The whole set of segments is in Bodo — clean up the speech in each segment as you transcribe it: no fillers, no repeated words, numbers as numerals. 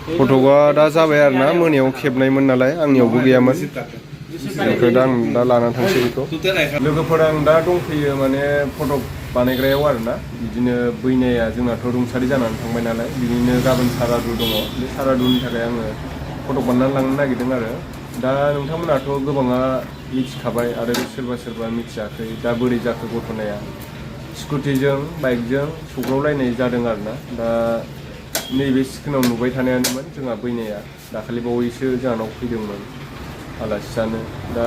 फट'आ दा जाबाय आरोना मोनायाव खेबनायमोन नालाय आंनियावबो गैयामोन ओमफ्राय दा आं दा लानानै थांसै बेखौ लोगोफोर आं दा दंफैयो माने फट' बानायग्रायाव आरोना बिदिनो बैनाया जोंनाथ' रुंसारि जानानै थांबाय नालाय बिनिनो गाबोन सारादु दङ बे सारादुनि थाखाय आङो फट' बानायनानै लांनो नागिरदों आरो दा नोंथांमोनाथ' गोबाङा मिथिखाबाय आरो सोरबा सोरबा मिथियाखै दा बोरै जाखो घटनाया स्कुटिजों बाइकजों सौग्रावलायनाय जादों आरोना दा नैबे स्क्रिनाव नुबाय थानायानोमोन जोंहा बैनाया दाखालि बावैसो जोंहानाव फैदोंमोन आलासि जानो दा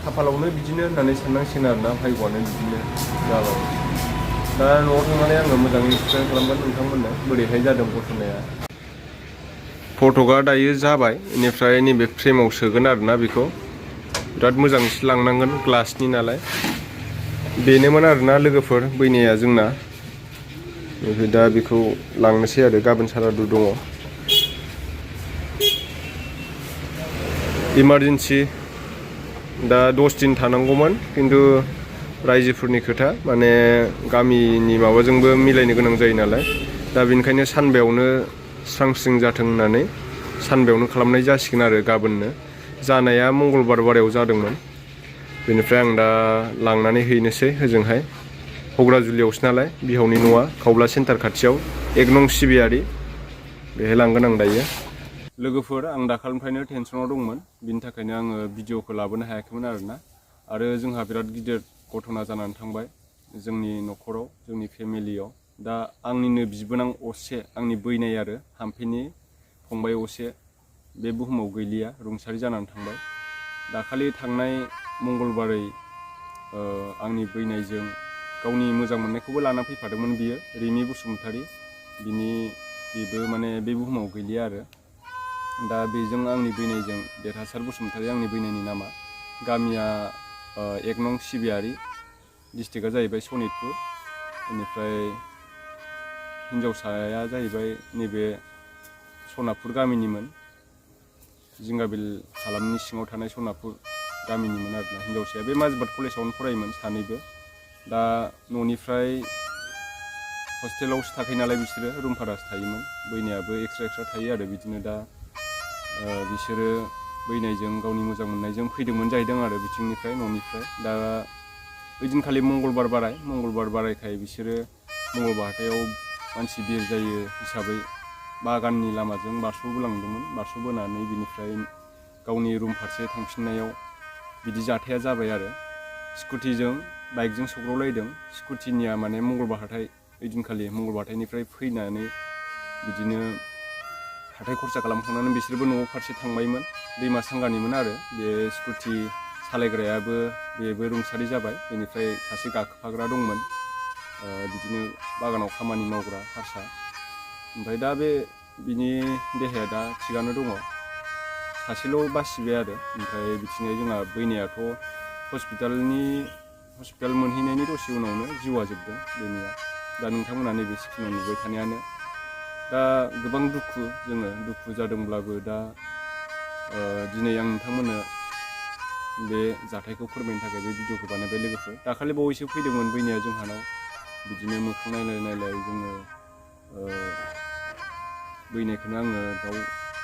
खाफालावनो बिदिनो होननानै साननांसिगोन आरोना भाग्यआनो बिदिनो जाबाय दा न'आव थांनानै आङो मोजाङै एक्सप्लेन खालामगोन नोंथांमोननो बोरैहाय जादों घटनाया फट'आ दायो जाबाय बेनिफ्राय नैबे फ्रेमाव सोगोन आरोना बेखौ बिराद मोजांसो लांनांगोन ग्लासनि नालाय बेनोमोन आरोना लोगोफोर बैनाया जोंना ओमफ्राय दा बेखौ लांनोसै आरो गाबोन सारादु दङ इमारजेन्सि दा 10 दिन थानांगौमोन खिन्थु रायजोफोरनि खोथा माने गामिनि माबाजोंबो मिलायनो गोनां जायो नालाय दा बेनिखायनो सानबायावनो स्रां स्रिं जाथों होननानै सानबायावनो खालामनाय जासिगोन आरो गाबोननो जानाया मंगलबार बारायाव जादोंमोन बेनिफ्राय आं दा लांनानै हैनोसै होजोंहाय हग्राजुलियावसो नालाय बिहावनि न'आ खावब्ला सेन्टार खाथियाव 1 नं सिबियारि बेहाय लांगोन आं दायो लोगोफोर आं दाखालिनिफ्रायनो टेनसनाव दंमोन बिनि थाखायनो आङो भिडिअखौ लाबोनो हायाखैमोन आरोना आरो जोंहा बिराद गिदिर घटना जानानै थांबाय जोंनि न'खराव जोंनि फेमिलियाव दा आंनिनो बिबोनां असे आंनि बैनाय आरो हाम्फेनि फंबाय असे बे बुहुमाव गैलिया रुंसारि जानानै थांबाय दाखालि थांनाय मंगलबारै आंनि बैनायजों गावनि मोजां मोननायखौबो लाना फैफादोंमोन बियो रिमि बसुमतारी बेबो माने बे बुहुमाव गैलिया आरो दा बेजों आंनि बैनायजों देरहासार बसुमतारी आंनि बैनायनि नामा गामिया 1 नं सिबियारि डिस्ट्रिक्टआ जाहैबाय सनितपुर बेनिफ्राय हिन्जावसाया जाहैबाय नैबे सनापुर गामिनिमोन जिंगाबिल हालामनि सिङाव थानाय सनापुर गामिनिमोन आरोना हिन्जावसाया बे माजबाद कलेजावनो फरायोमोन सानैबो दा न'निफ्राय हस्टेलावसो थाखायो नालाय बिसोरो रुम भारासो थायोमोन बैनायाबो एक्सट्रा थायो आरो बिदिनो दा बिसोरो बैनायजों गावनि मोजां मोननायजों फैदोंमोन जाहैदों आरो बिथिंनिफ्राय न'निफ्राय दा ओइदिनखालि मंगलबार बारायखाय बिसोरो मंगलबार हाथायाव मानसि बिर जायो हिसाबै बागाननि लामाजों बारस'बोलांदोंमोन बारस'बोनानै बिनिफ्राय गावनि रुम फारसे थांफिननायाव बिदि जाथाया जाबाय आरो स्कुटिजों बाइकजों सौग्रावलायदों स्कुटिनिया माने मंगलबार हाथाय ओइदिनखालि मंगलबार हाथायनिफ्राय फैनानै बिदिनो हाथाय खरसा खालामखांनानै बिसोरबो न'आव फारसे थांबायमोन दैमा सांगानिमोन आरो बे स्कुटि सालायग्रायाबो बेबो रुंसारि जाबाय बेनिफ्राय सासे गाखोफाग्रा दंमोन बिदिनो बागानाव खामानि मावग्रा हारसा ओमफ्राय दा बिनि देहाया दा थिगानो दङ सासेल' बासिबाय आरो ओमफ्राय बिथिंजाय जोंहा बैनायाथ' हस्पिटाल मोनहैनायनि दसे उनावनो जिउआ जोबदों बेनिया दा नोंथांमोना नैबे स्क्रिनाव नुबाय थानायानो दा गोबां दुखु जादोंब्लाबो दा दिनै आं नोंथांमोननो बे जाथायखौ फोरमायनो थाखाय बे भिडिअखौ बानायबाय लोगोफोर दाखालि बावैसो फैदोंमोन बैनाया जोंहानाव बिदिनो मोखां नायलाय जोङो बैनायखौनो आङो दाउ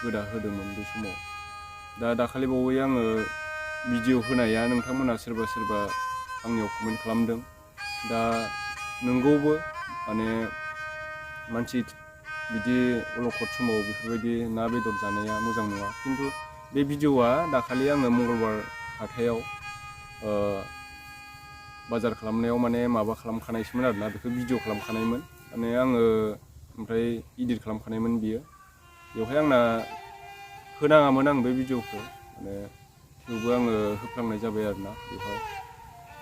गोदा होदोंमोन बे समाव दा दाखालि बावै आङो भिडिअ होनाया नोंथांमोना सोरबा आंनियाव कमेन्ट खालामदों दा नंगौबो माने मानसि बिदि अलखद समाव बेफोरबायदि ना बेदर जानाया मोजां नङा खिन्थु बे भिडिअआ दाखालि आङो मंगलबार हाथायाव बाजार खालामनायाव माने माबा खालामखानायसोमोन आरोना बेखौ भिडिअ खालामखानायमोन माने आङो ओमफ्राय इडिट खालामखानायमोन बेवहाय आंना होनाङामोन आं बे भिडिअखौ माने थेवबो आङो होफ्लांनाय जाबाय आरोना बेवहाय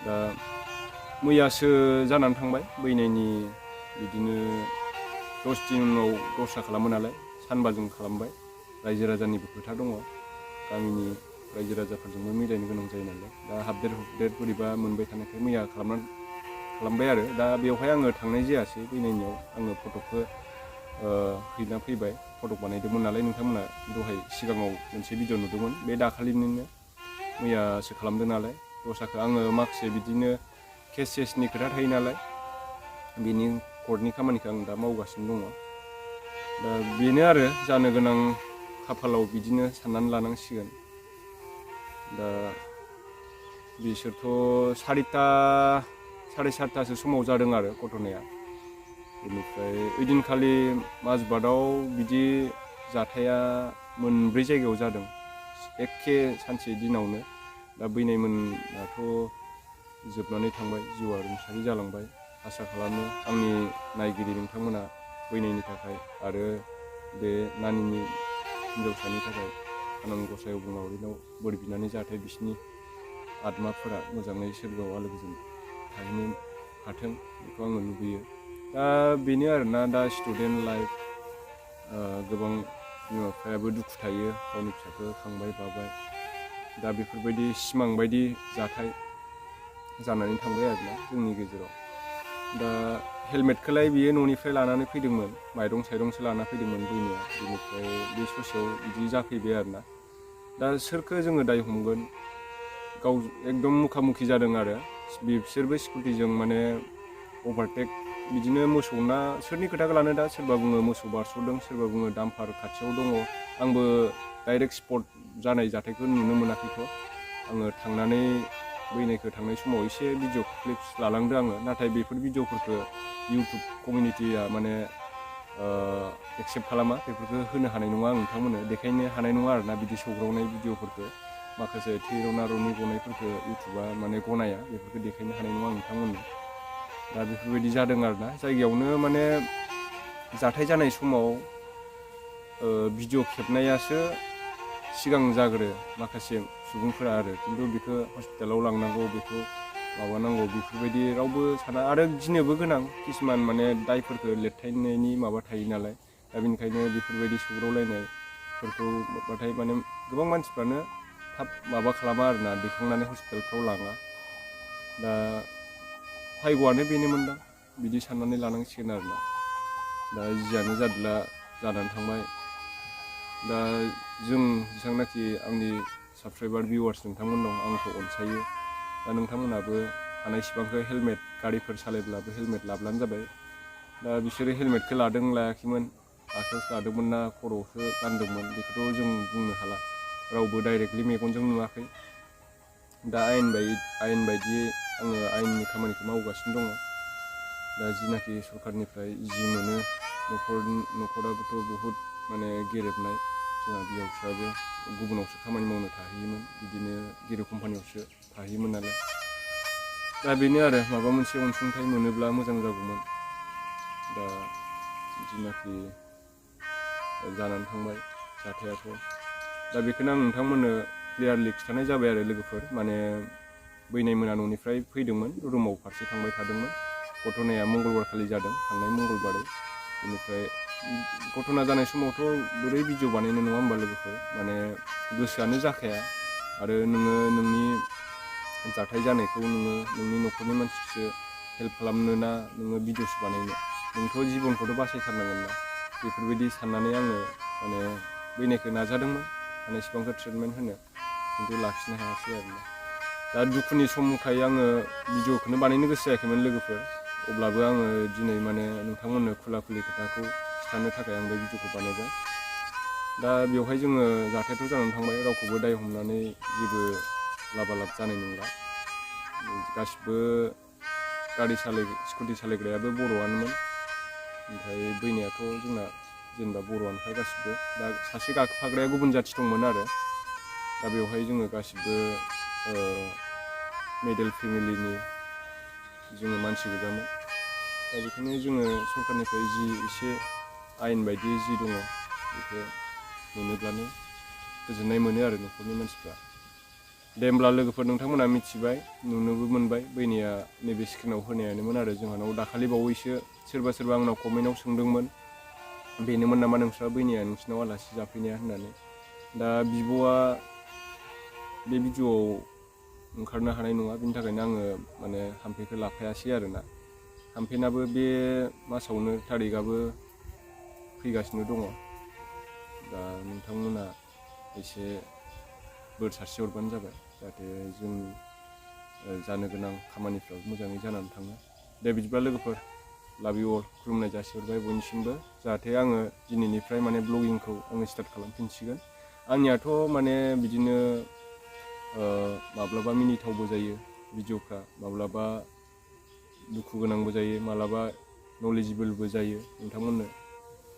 दा मैयासो जानानै थांबाय बैनायनि बिदिनो 10 दिन उनाव दस्रा खालामो नालाय सानबाजों खालामबाय रायजो राजानिबो खोथा दङ गामिनि रायजो राजाफोरजोंबो मिलायनो गोनां जायो नालाय दा हाबदेर बोरैबा मोनबाय थानायखाय मैया खालामबाय आरो दा बेवहाय आङो थांनाय जायासै बैनायनियाव आङो फट'खौ हैना फैबाय फट' बानायदोंमोन नालाय नोंथांमोना दहाय सिगाङाव मोनसे भिडिअ नुदोंमोन बे दाखालिनिनो मैयासो खालामदों नालाय दस्राखौ आङो माखासे बिदिनो केसनि खोथा थायो नालाय बिनि कर्टनि खामानिखौ आं दा मावगासिनो दङ दा बेनो आरो जानो गोनां खाफालाव बिदिनो साननानै लानांसिगोन। दा बिसोरथ' 4:30 समाव जादों आरो घटनाया। बेनिफ्राय ओइदिनखालि माजबाटआव बिदि जाथाया मोनब्रै जायगायाव जादों एखे सानसे दिनावनो। दा बैनायमोनाथ' जोबनानै थांबाय, जिउआ रुंसारि जालांबाय। आसा खालामो आंनि नायगिरि नोंथांमोना बैनायनि थाखाय आरो बे नानिनि हिन्जावसानि थाखाय आनान गसाइ अबंलावरिनाव बोर बिनानै जाहाथे बिसिनि आत्माफोरा मोजाङै सोरगोआव आलो गोजोन थाहैनो हाथों, बेखौ आङो लुबैयो। दा बेनो आरोना, दा स्टुडेन्ट लाइफ, गोबां बिमा बिफायाबो दुखु थायो, गावनि फिसाखौ खांबाय बाबाय। दा बेफोरबायदि सिमां बायदि जाथाय जानानै थांबाय आरोना जोंनि गेजेराव। दा हेलमेटखौलाय बियो न'निफ्राय लानानै फैदोंमोन, माइरं साइरंसो लाना फैदोंमोन बैनाया। बेनिफ्राय बे ससेयाव बिदि जाफैबाय आरोना। दा सोरखौ जोङो दाय हमगोन? गाव एकदम मुखामुखि जादों आरो बिसोरबो स्कुटिजों माने अभारटेक, बिदिनो मोसौना सोरनि खोथाखौ लानो, दा सोरबा बुङो मोसौ बारस'दों, सोरबा बुङो दाम्पार खाथियाव दङ। आंबो डाइरेक्ट स्पट जानाय जाथायखौ नुनो मोनाखैथ'। आङो थांनानै बैनायखौ थांनाय समाव एसे भिडिअ क्लिप्स लालांदों आङो, नाथाय बेफोर भिडिअफोरखौ इउटुब कमिउनिटिया माने एक्सेप्ट खालामा। बेफोरखौ होनो हानाय नङा आं नोंथांमोननो, देखायनो हानाय नङा आरोना बिदि सौग्रावनाय भिडिअफोरखौ। माखासे थै रना गनायफोरखौ इउटुबा माने गनाया, बेफोरखौ देखायनो हानाय नङा आं नोंथांमोननो। दा बेफोरबायदि जादों आरोना जायगायावनो, माने जाथाय जानाय समाव भिडिअ खेबनायासो सिगां जाग्रो माखासे सुबुंफोरा आरो, खिन्थु बेखौ हस्पिटालाव लांनांगौ, बेखौ माबानांगौ, बेफोरबायदि रावबो साना। आरो गिनोबो गोनां, किसुमान माने दायफोरखौ लिरथायनायनि माबा थायो नालाय। दा बेनिखायनो बेफोरबायदि सौग्रावलायनायफोरखौ बाथाय माने गोबां मानसिफ्रानो थाब माबा खालामा आरोना, दैखांनानै हस्पिटालफ्राव लाङा। दा भायग'आनो बेनोमोनदां, बिदि साननानै लानांसिगोन आरोना। दा जियानो जादोला जानानै थांबाय। दा जों जेसेबांनाखि आंनि साबसक्राइबार भिउवार्स नोंथांमोन दं, आंखौ अनसायो। दा नोंथांमोनहाबो हानायसिबांखौ हेलमेट, गारिफोर सालायब्लाबो हेलमेट लाब्लानो जाबाय। दा बिसोरो हेलमेटखौ लादों लायाखैमोन, आखायावसो लादोंमोन ना खर'आवसो गानदोंमोन, बेखौथ' जों बुंनो हाला। रावबो डाइरेक्टलि मेगनजों नुवाखै। दा आयेन बायदियै आङो आयेननि खामानिखौ मावगासिनो दङ। दा जिनाखि सरकारनिफ्राय जि मोनो, न'खराबोथ' बहुद माने गेरेबनाय। जोंहा बिहाव फिसायाबो गुबुनावसो खामानि मावनो थाहैयोमोन, बिदिनो गिदिर कम्पानियावसो थाहैयोमोन नालाय। दा बेनो आरो, माबा मोनसे अनसुंथाइ मोनोब्ला मोजां जागौमोन। दा जिनाखि जानानै थांबाय जाथायाथ'। दा बेखौनो आं नोंथांमोननो क्लियारलि खिन्थानाय जाबाय आरो लोगोफोर। माने बैनायमोना न'निफ्राय फैदोंमोन, रुमाव फारसे थांबाय थादोंमोन। घटनाया मंगलबार खालि जादों, थांनाय मंगलबारै। बेनिफ्राय घटना जानाय समावथ' बोरै भिडिअ बानायनो, नङा होमबा लोगोफोर? माने गोसोआनो जाखाया। आरो नोङो नोंनि जाथाय जानायखौ नोंनि न'खरनि मानसिखौसो हेल्प खालामनो ना नोङो भिडिअसो बानायनो? नोंथ' जिबनखौथ' बासायथारनांगोन ना। बेफोरबायदि साननानै आङो माने बैनायखौ नाजादोंमोन हानायसिबांखौ ट्रिटमेन्ट होनो, खिन्थु लाखिनो हायासै आरोना। दा दुखुनि समखाय आङो भिडिअखौनो बानायनो गोसो जायाखैमोन लोगोफोर। अब्लाबो आङो दिनै माने नोंथांमोननो खुला खुलि खोथाखौ खिन्थानो थाखाय आं बे भिडिअखौ बानायबाय। दा बेवहाय जोङो जाथायथ' जानानै थांबाय, रावखौबो दाय हमनानै जेबो लाबालाब जानाय नंला। गासिबो स्कुटि सालायग्रायाबो बर'आनोमोन। ओमफ्राय बैनायाथ' जोंना जेनेबा बर'आनोखा गासिबो। दा सासे गाखोफाग्राया गुबुन जाथि दंमोन आरो। दा बेवहाय जोङो गासिबो मिडल फेमिलिनि जोङो मानसि गोजामोन। दा बेखायनो जोङो सरकारनिफ्राय जि एसे आयेन बायदियै जि दङ, बेखौ मोनोब्लानो गोजोननाय मोनो आरो न'खरनि मानसिफ्रा। दे होमब्ला लोगोफोर, नोंथांमोना मिथिबाय, नुनोबो मोनबाय। बैनाया नैबे स्क्रिनाव होनायानोमोन आरो जोंहानाव दाखालि बावैसो सोरबा आंनाव कमेन्टआव सोंदोंमोन, बेनोमोन नामा नोंस्रा बैनाया नोंसिनाव आलासि जाफैनाया होननानै। दा बिब'आ बे भिडिअ'आव ओंखारनो हानाय नङा, बिनि थाखायनो आङो माने हाम्फेखौ लाफायासै आरोना। हाम्फेनाबो बे मासावनो थारिकआबो फैगासिनो दङ। दा नोंथांमोना एसे बोर सारस्रि हरबानो जाबाय, जाहाथे जोंनि जानो गोनां खामानिफ्राबो मोजाङै जानानै थाङो। दे बिदिब्ला लोगोफोर, लाभ इउ अल खुलुमनाय जासिहरबाय बयनिसिमबो जाहाथे आङो दिनैनिफ्राय माने ब्लगिंखौ आङो स्टार्ट खालामफिनसिगोन आंनियाथ' माने बिदिनो माब्लाबा मिनिथावबो जायो भिडिअफ्रा माब्लाबा दुखु गोनांबो जायो माब्लाबा नलेजेबोलबो जायो नोंथांमोननो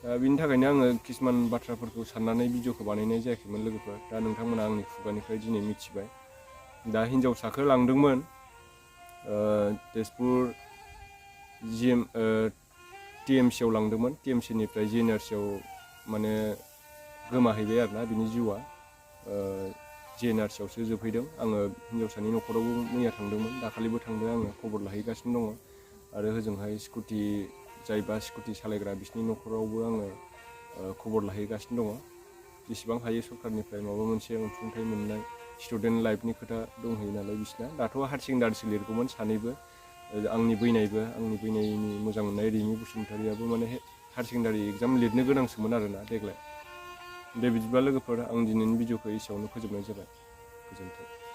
दा बिनि थाखायनो आङो किसुमान बाथ्राफोरखौ साननानै भिडिअखौ बानायनाय जायाखैमोन लोगोफोर दा नोंथांमोना आंनि खुगानिफ्राय दिनै मिथिबाय दा हिन्जावसाखौ लांदोंमोन तेजपुर TMC आव लांदोंमोन TMC निफ्राय JNRC आव माने गोमाहैबाय आरोना बिनि जिउआ JNRC आवसो जोबहैदों आङो हिन्जावसानि न'खरावबो मैया थांदोंमोन दाखालिबो थांदों आङो खबर लाहैगासिनो दङ आरो होजोंहाय स्कुटि जायबा स्कुटि सालायग्रा बिसिनि न'खरावबो आङो खबर लाहैगासिनो दङ जेसेबां हायो सरकारनिफ्राय माबा मोनसे अनसुंथाइ मोननाय स्टुडेन्ट लाइफनि खोथा दंहैयो नालाय बिसिना दाथ' हायार सेकेन्डारिसो लिरगौमोन सानैबो आंनि बैनायनि मोजां मोननाय रिमि बसुमतारियाबो माने हायार सेकेन्डारि एग्जाम लिरनो गोनांसोमोन आरोना देग्लाय दे बिदिब्ला लोगोफोर आं दिनैनि भिडिअखौ एसेयावनो फोजोबनाय जाबाय गोजोन्थों।